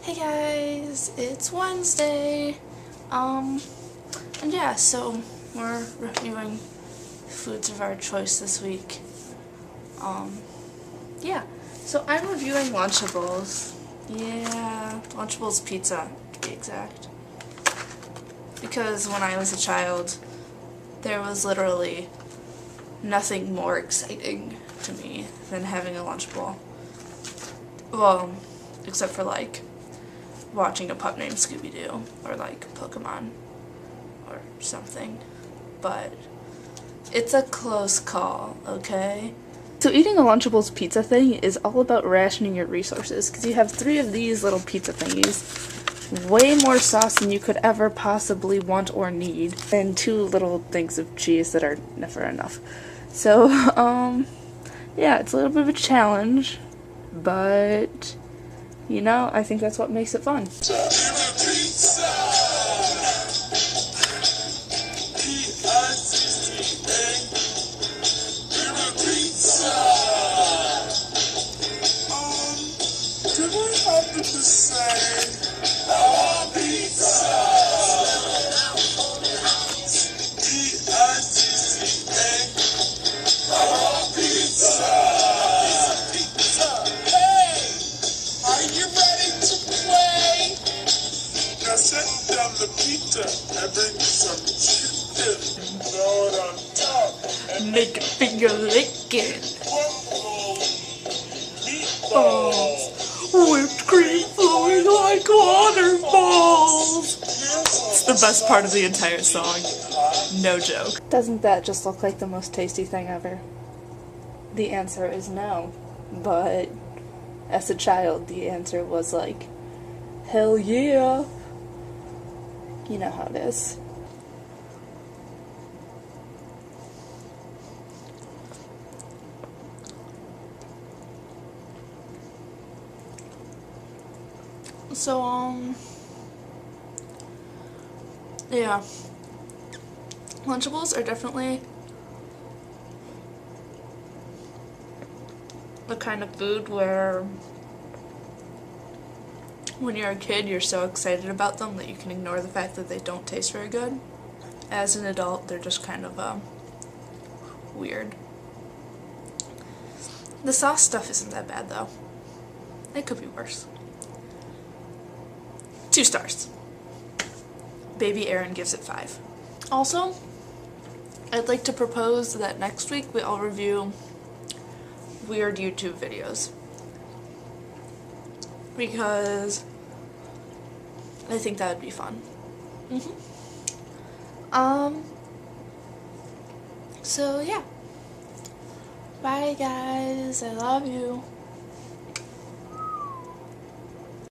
Hey guys, it's Wednesday, and yeah, so we're reviewing foods of our choice this week. Yeah, so I'm reviewing Lunchables. Yeah, Lunchables pizza, to be exact. Because when I was a child, there was literally nothing more exciting to me than having a Lunchable. Well, except for like watching a pup named Scooby-Doo or like Pokemon or something, but it's a close call, okay? So eating a Lunchables pizza thing is all about rationing your resources, because you have 3 of these little pizza thingies, way more sauce than you could ever possibly want or need, and 2 little things of cheese that are never enough. So, yeah, it's a little bit of a challenge, but you know, I think that's what makes it fun. Set down the pizza and bring some chicken. Throw it on top and make it finger licking. Meatballs. Whipped cream flowing like waterfalls. It's the best part of the entire song. No joke. Doesn't that just look like the most tasty thing ever? The answer is no. But as a child, the answer was like, hell yeah. You know how it is. So, yeah. Lunchables are definitely the kind of food where when you're a kid, you're so excited about them that you can ignore the fact that they don't taste very good. As an adult, they're just kind of, weird. The sauce stuff isn't that bad, though. It could be worse. 2 stars. Baby Erin gives it 5. Also, I'd like to propose that next week we all review weird YouTube videos. Because I think that would be fun. So yeah. Bye guys, I love you.